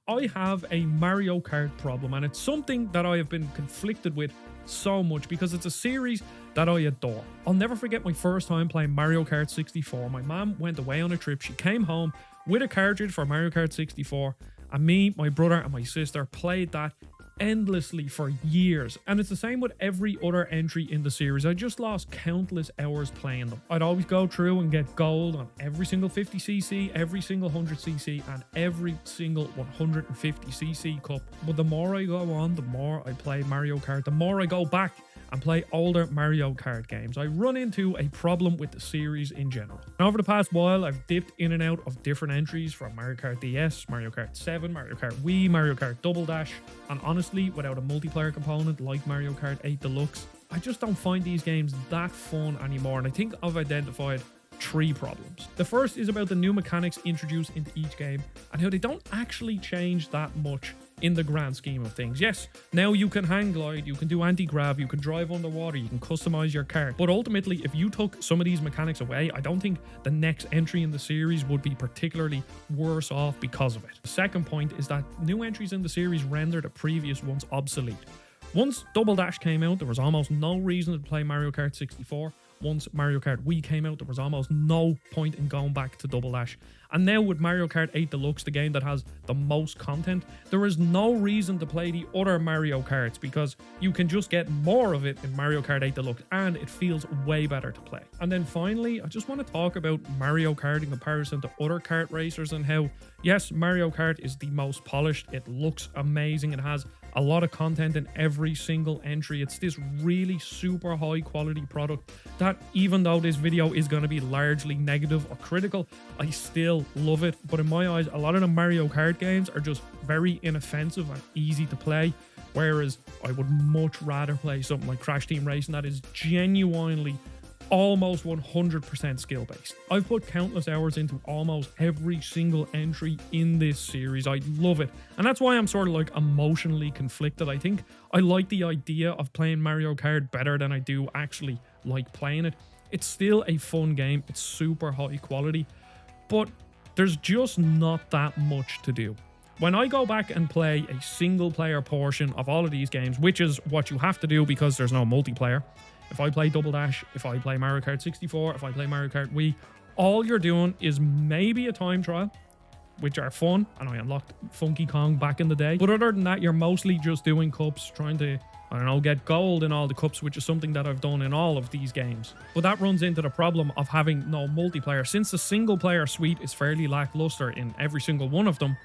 I have a Mario Kart problem, and it's something that I have been conflicted with so much because it's a series that I adore. I'll never forget my first time playing Mario Kart 64. My mom went away on a trip. She came home with a cartridge for Mario Kart 64, and me, my brother, and my sister played that endlessly for years. And it's the same with every other entry in the series. I just lost countless hours playing them. I'd always go through and get gold on every single 50cc, every single 100cc, and every single 150cc cup. But the more I go on, the more I play Mario Kart, the more I go back and play older Mario Kart games, I run into a problem with the series in general. And over the past while, I've dipped in and out of different entries from Mario Kart DS, Mario Kart 7, Mario Kart Wii, Mario Kart Double Dash, and honestly, without a multiplayer component like Mario Kart 8 Deluxe, I just don't find these games that fun anymore, and I think I've identified three problems. The first is about the new mechanics introduced into each game and how they don't actually change that much in the grand scheme of things. Yes, now you can hang glide, you can do anti-grav, you can drive underwater, you can customize your car, but ultimately if you took some of these mechanics away, I don't think the next entry in the series would be particularly worse off because of it. The second point is that new entries in the series render the previous ones obsolete. Once Double Dash came out, there was almost no reason to play Mario Kart 64. Once Mario Kart Wii came out, there was almost no point in going back to Double Dash. And now with Mario Kart 8 Deluxe, the game that has the most content, there is no reason to play the other Mario Karts because you can just get more of it in Mario Kart 8 Deluxe and it feels way better to play. And then finally, I just want to talk about Mario Kart in comparison to other kart racers and how, yes, Mario Kart is the most polished, it looks amazing, it has a lot of content in every single entry. It's this really super high quality product that even though this video is going to be largely negative or critical, I still love it. But in my eyes, a lot of the Mario Kart games are just very inoffensive and easy to play, whereas I would much rather play something like Crash Team Racing that is genuinely almost 100% skill based. I've put countless hours into almost every single entry in this series. I love it, and that's why I'm sort of like emotionally conflicted. I think I like the idea of playing Mario Kart better than I do actually like playing it. It's still a fun game, it's super high quality, but there's just not that much to do. When I go back and play a single player portion of all of these games, which is what you have to do because there's no multiplayer, if I play Double Dash, if I play Mario Kart 64, if I play Mario Kart Wii, all you're doing is maybe a time trial, which are fun, and I unlocked Funky Kong back in the day. But other than that, you're mostly just doing cups, trying to, I don't know, get gold in all the cups, which is something that I've done in all of these games. But that runs into the problem of having no multiplayer. Since the single player suite is fairly lackluster in every single one of them,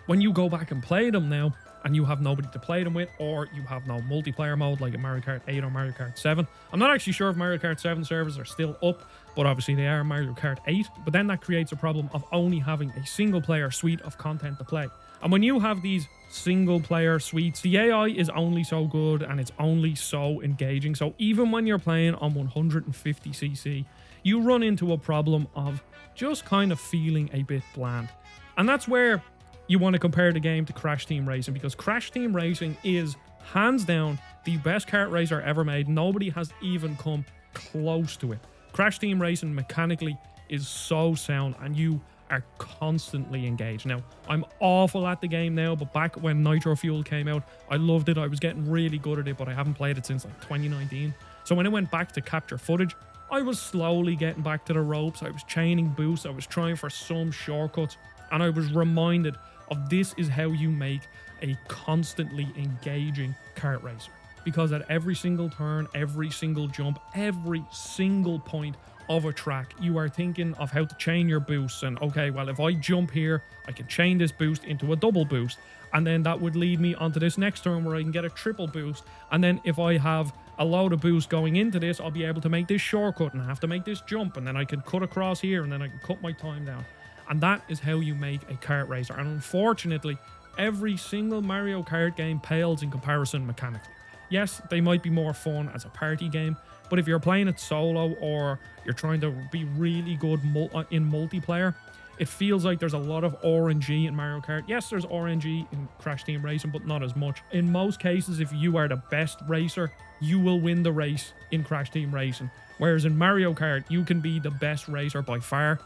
when you go back and play them now, and you have nobody to play them with, or you have no multiplayer mode like in Mario Kart 8 or Mario Kart 7. I'm not actually sure if Mario Kart 7 servers are still up, but obviously they are Mario Kart 8. But then that creates a problem of only having a single player suite of content to play. And when you have these single player suites, the AI is only so good and it's only so engaging. So even when you're playing on 150cc, you run into a problem of just kind of feeling a bit bland. And that's where you want to compare the game to Crash Team Racing, because Crash Team Racing is hands down the best kart racer ever made. Nobody has even come close to it. Crash Team Racing mechanically is so sound and you are constantly engaged. Now, I'm awful at the game now, but back when Nitro Fuel came out, I loved it. I was getting really good at it, but I haven't played it since like 2019. So when I went back to capture footage, I was slowly getting back to the ropes. I was chaining boosts. I was trying for some shortcuts, and I was reminded of this is how you make a constantly engaging kart racer. Because at every single turn, every single jump, every single point of a track, you are thinking of how to chain your boosts. And okay, well, if I jump here, I can chain this boost into a double boost. And then that would lead me onto this next turn where I can get a triple boost. And then if I have a load of boost going into this, I'll be able to make this shortcut and I have to make this jump. And then I can cut across here and then I can cut my time down. And that is how you make a kart racer. And unfortunately, every single Mario Kart game pales in comparison mechanically. Yes, they might be more fun as a party game, but if you're playing it solo or you're trying to be really good in multiplayer, it feels like there's a lot of RNG in Mario Kart. Yes, there's RNG in Crash Team Racing, but not as much. In most cases, if you are the best racer, you will win the race in Crash Team Racing. Whereas in Mario Kart, you can be the best racer by far,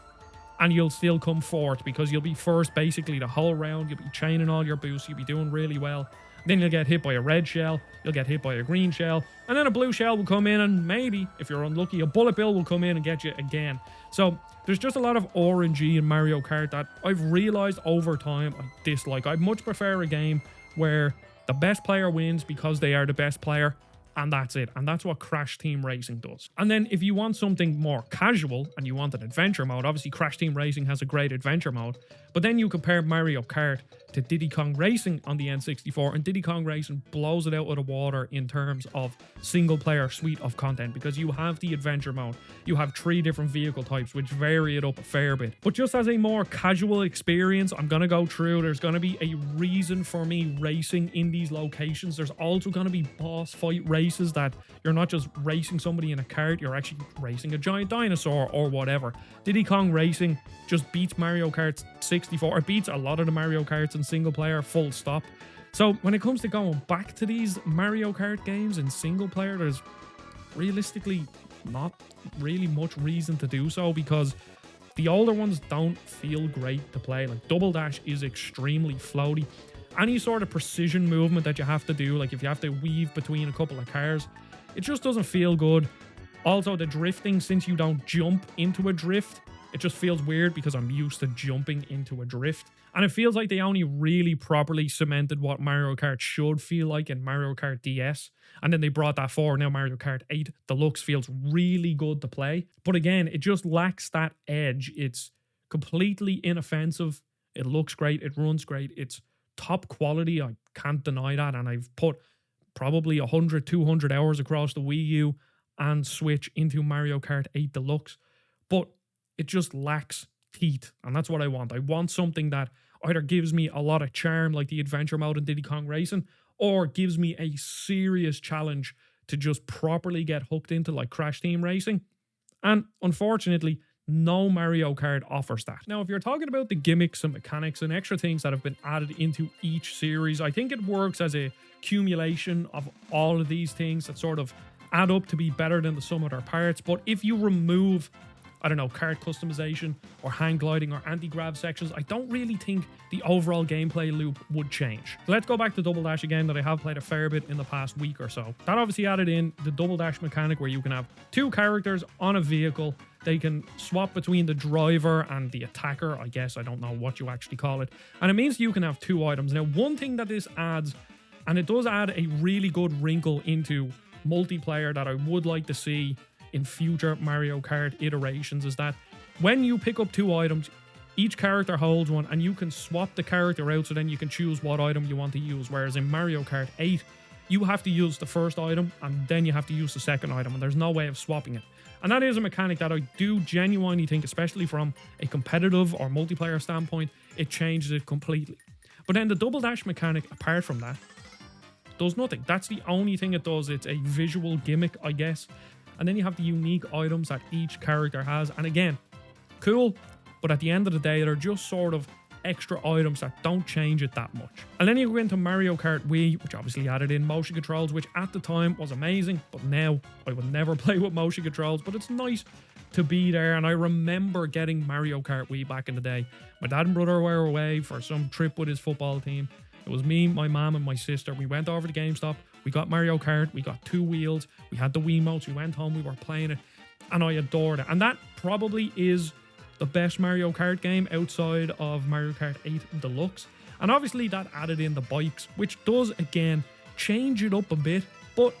and you'll still come fourth because you'll be first basically the whole round. You'll be chaining all your boosts. You'll be doing really well. Then you'll get hit by a red shell. You'll get hit by a green shell. And then a blue shell will come in, and maybe, if you're unlucky, a bullet bill will come in and get you again. So there's just a lot of RNG in Mario Kart that I've realized over time I dislike. I'd much prefer a game where the best player wins because they are the best player, and that's it. And that's what Crash Team Racing does. And then if you want something more casual and you want an adventure mode, obviously Crash Team Racing has a great adventure mode, but then you compare Mario Kart to Diddy Kong Racing on the N64, and Diddy Kong Racing blows it out of the water in terms of single player suite of content, because you have the adventure mode, you have 3 different vehicle types which vary it up a fair bit. But just as a more casual experience, I'm going to go through, there's going to be a reason for me racing in these locations. There's also going to be boss fight races that you're not just racing somebody in a kart, you're actually racing a giant dinosaur or whatever. Diddy Kong Racing just beats Mario Kart 64. It beats a lot of the Mario Karts in single player, full stop. So when it comes to going back to these Mario Kart games in single player, there's realistically not really much reason to do so, because the older ones don't feel great to play. Like Double Dash is extremely floaty. Any sort of precision movement that you have to do, like if you have to weave between a couple of cars, it just doesn't feel good. Also, the drifting, since you don't jump into a drift, it just feels weird because I'm used to jumping into a drift. And it feels like they only really properly cemented what Mario Kart should feel like in Mario Kart DS. And then they brought that forward. Now Mario Kart 8 Deluxe feels really good to play. But again, it just lacks that edge. It's completely inoffensive. It looks great. It runs great. It's top quality. I can't deny that. And I've put probably 100, 200 hours across the Wii U and Switch into Mario Kart 8 Deluxe. But it just lacks teeth, and that's what I want. I want something that either gives me a lot of charm like the adventure mode in Diddy Kong Racing, or gives me a serious challenge to just properly get hooked into like Crash Team Racing. And unfortunately, no Mario Kart offers that. Now, if you're talking about the gimmicks and mechanics and extra things that have been added into each series, I think it works as a accumulation of all of these things that sort of add up to be better than the sum of their parts. But if you remove, I don't know, kart customization or hang gliding or anti-grav sections, I don't really think the overall gameplay loop would change. So let's go back to Double Dash again, that I have played a fair bit in the past week or so. That obviously added in the Double Dash mechanic where you can have 2 characters on a vehicle. They can swap between the driver and the attacker, I guess. I don't know what you actually call it. And it means you can have 2 items. Now, one thing that this adds, and it does add a really good wrinkle into multiplayer that I would like to see in future Mario Kart iterations, is that when you pick up 2 items, each character holds one, and you can swap the character out, so then you can choose what item you want to use. Whereas in Mario Kart 8, you have to use the first item and then you have to use the second item, and there's no way of swapping it. And that is a mechanic that I do genuinely think, especially from a competitive or multiplayer standpoint, it changes it completely. But then the Double Dash mechanic, apart from that, does nothing. That's the only thing it does. It's a visual gimmick, I guess. And then you have the unique items that each character has. And again, cool, but at the end of the day, they're just sort of extra items that don't change it that much. And then you go into Mario Kart Wii, which obviously added in motion controls, which at the time was amazing, but now I would never play with motion controls. But it's nice to be there. And I remember getting Mario Kart Wii back in the day. My dad and brother were away for some trip with his football team. It was me, my mom, and my sister. We went over to GameStop. We got Mario Kart. We got 2 wheels. We had the Wiimotes. We went home. We were playing it. And I adored it. And that probably is the best Mario Kart game outside of Mario Kart 8 Deluxe. And obviously that added in the bikes, which does, again, change it up a bit. But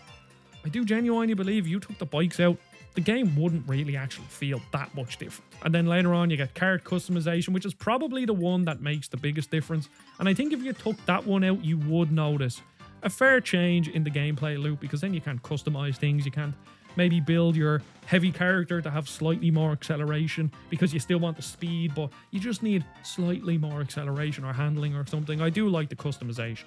I do genuinely believe you took the bikes out, the game wouldn't really actually feel that much different. And then later on, you get kart customization, which is probably the one that makes the biggest difference. And I think if you took that one out, you would notice a fair change in the gameplay loop, because then you can't customize things. You can't maybe build your heavy character to have slightly more acceleration because you still want the speed, but you just need slightly more acceleration or handling or something. I do like the customization.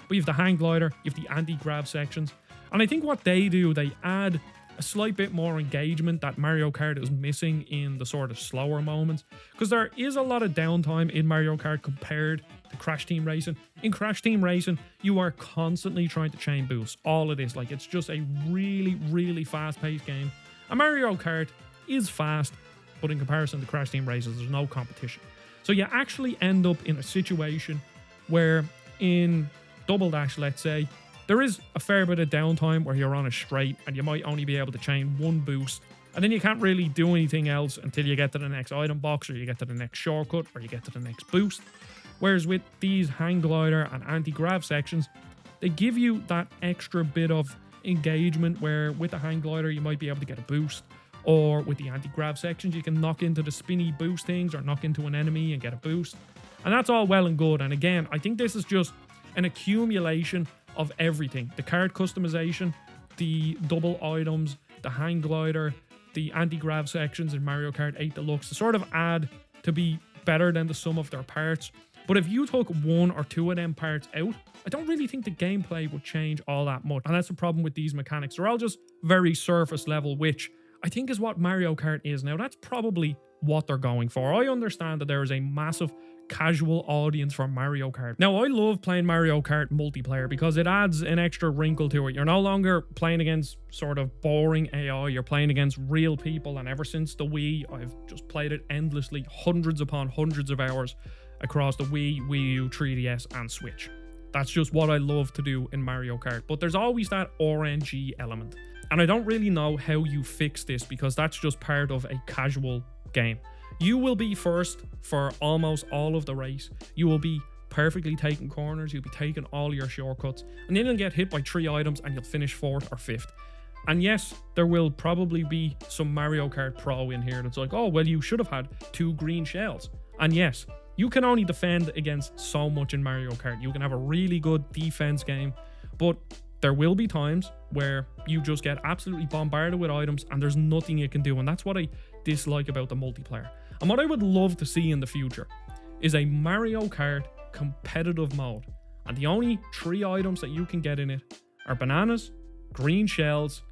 But you have the hang glider, you have the anti-grav sections. And I think what they do, they add a slight bit more engagement that Mario Kart is missing in the sort of slower moments, because there is a lot of downtime in Mario Kart compared to Crash Team Racing. In Crash Team Racing, you are constantly trying to chain boost. All of this, like, it's just a really, really fast-paced game. And Mario Kart is fast, but in comparison to Crash Team Racers, there's no competition. So you actually end up in a situation where in Double Dash, let's say, there is a fair bit of downtime where you're on a straight and you might only be able to chain one boost, and then you can't really do anything else until you get to the next item box, or you get to the next shortcut, or you get to the next boost. Whereas with these hang glider and anti-grav sections, they give you that extra bit of engagement where with the hang glider you might be able to get a boost, or with the anti-grav sections you can knock into the spinny boost things or knock into an enemy and get a boost. And that's all well and good. And again, I think this is just an accumulation of everything. The card customization, the double items, the hang glider, the anti-grav sections in Mario Kart 8 Deluxe to sort of add to be better than the sum of their parts. But if you took one or two of them parts out, I don't really think the gameplay would change all that much. And that's the problem with these mechanics. They're all just very surface level, which I think is what Mario Kart is now. That's probably what they're going for. I understand that there is a massive casual audience for Mario Kart. Now, I love playing Mario Kart multiplayer because it adds an extra wrinkle to it. You're no longer playing against sort of boring AI. You're playing against real people. And ever since the Wii, I've just played it endlessly, hundreds upon hundreds of hours across the Wii, Wii U, 3DS, and Switch. That's just what I love to do in Mario Kart. But there's always that RNG element. And I don't really know how you fix this because that's just part of a casual game. You will be first for almost all of the race. You will be perfectly taking corners. You'll be taking all your shortcuts. And then you'll get hit by 3 items and you'll finish 4th or 5th. And yes, there will probably be some Mario Kart Pro in here that's like, oh, well, you should have had 2 green shells. And yes, you can only defend against so much in Mario Kart. You can have a really good defense game, but there will be times where you just get absolutely bombarded with items and there's nothing you can do. And that's what I dislike about the multiplayer. And what I would love to see in the future is a Mario Kart competitive mode. And the only 3 items that you can get in it are bananas, green shells,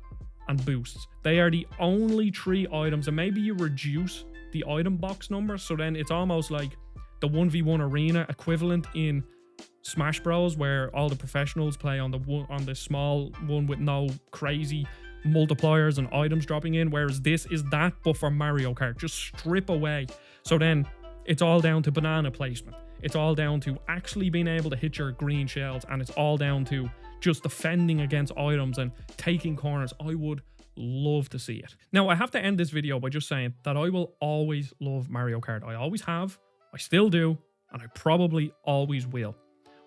and boosts. They are the only 3 items. And maybe you reduce the item box number, so then it's almost like the 1v1 arena equivalent in Smash Bros, where all the professionals play on the small one with no crazy multipliers and items dropping in, whereas this is that but for Mario Kart. Just strip away. So then it's all down to banana placement. It's all down to actually being able to hit your green shells, and it's all down to just defending against items and taking corners. I would love to see it. Now, I have to end this video by just saying that I will always love Mario Kart. I always have, I still do, and I probably always will.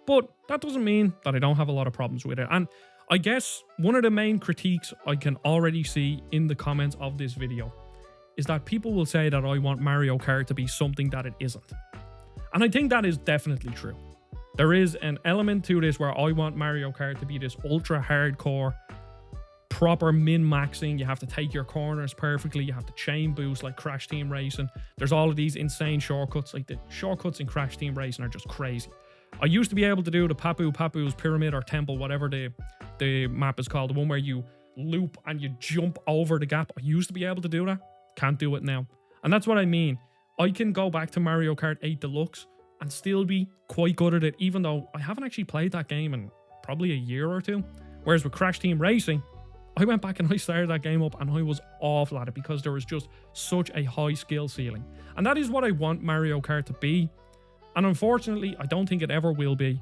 But that doesn't mean that I don't have a lot of problems with it. And I guess one of the main critiques I can already see in the comments of this video is that people will say that I want Mario Kart to be something that it isn't. And I think that is definitely true. There is an element to this where I want Mario Kart to be this ultra hardcore, proper min-maxing. You have to take your corners perfectly. You have to chain boost like Crash Team Racing. There's all of these insane shortcuts. Like the shortcuts in Crash Team Racing are just crazy. I used to be able to do the Papu's Pyramid or Temple, whatever the map is called, the one where you loop and you jump over the gap. I used to be able to do that. Can't do it now. And that's what I mean. I can go back to Mario Kart 8 Deluxe and still be quite good at it, even though I haven't actually played that game in probably a year or 2. Whereas with Crash Team Racing, I went back and I started that game up and I was awful at it because there was just such a high skill ceiling. And that is what I want Mario Kart to be. And unfortunately, I don't think it ever will be.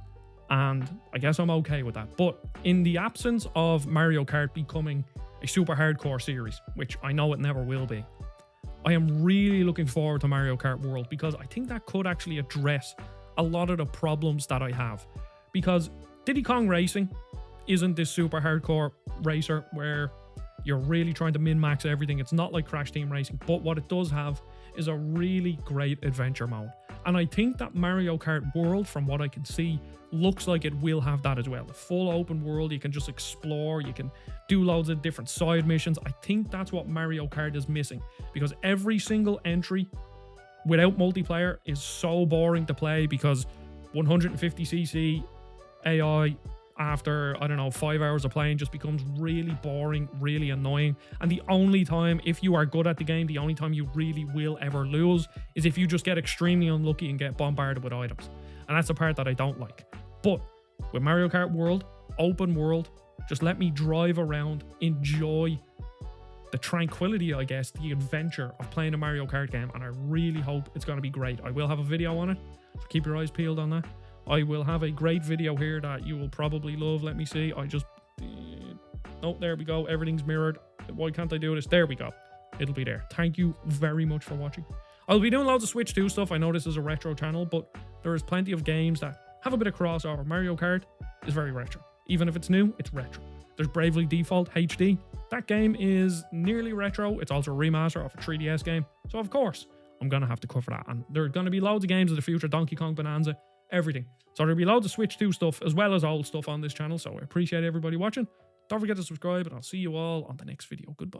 And I guess I'm okay with that. But in the absence of Mario Kart becoming a super hardcore series, which I know it never will be, I am really looking forward to Mario Kart World because I think that could actually address a lot of the problems that I have. Because Diddy Kong Racing isn't this super hardcore racer where you're really trying to min-max everything. It's not like Crash Team Racing. But what it does have is a really great adventure mode. And I think that Mario Kart World, from what I can see, looks like it will have that as well. The full open world, you can just explore, you can do loads of different side missions. I think that's what Mario Kart is missing, because every single entry without multiplayer is so boring to play because 150cc AI after, I don't know, 5 hours of playing just becomes really boring, really annoying. And the only time, if you are good at the game, the only time you really will ever lose is if you just get extremely unlucky and get bombarded with items. And that's the part that I don't like. But with Mario Kart World, open world, just let me drive around, enjoy the tranquility, I guess, the adventure of playing a Mario Kart game, and I really hope it's going to be great. I will have a video on it, so keep your eyes peeled on that. I will have a great video here that you will probably love. Let me see. Oh, there we go. Everything's mirrored. Why can't I do this? There we go. It'll be there. Thank you very much for watching. I'll be doing loads of Switch 2 stuff. I know this is a retro channel, but there is plenty of games that have a bit of crossover. Mario Kart is very retro. Even if it's new, it's retro. There's Bravely Default HD. That game is nearly retro. It's also a remaster of a 3DS game. So of course, I'm going to have to cover that. And there are going to be loads of games in the future. Donkey Kong Bonanza, everything. So there'll be loads of Switch 2 stuff as well as old stuff on this channel. So I appreciate everybody watching. Don't forget to subscribe, and I'll see you all on the next video. Goodbye.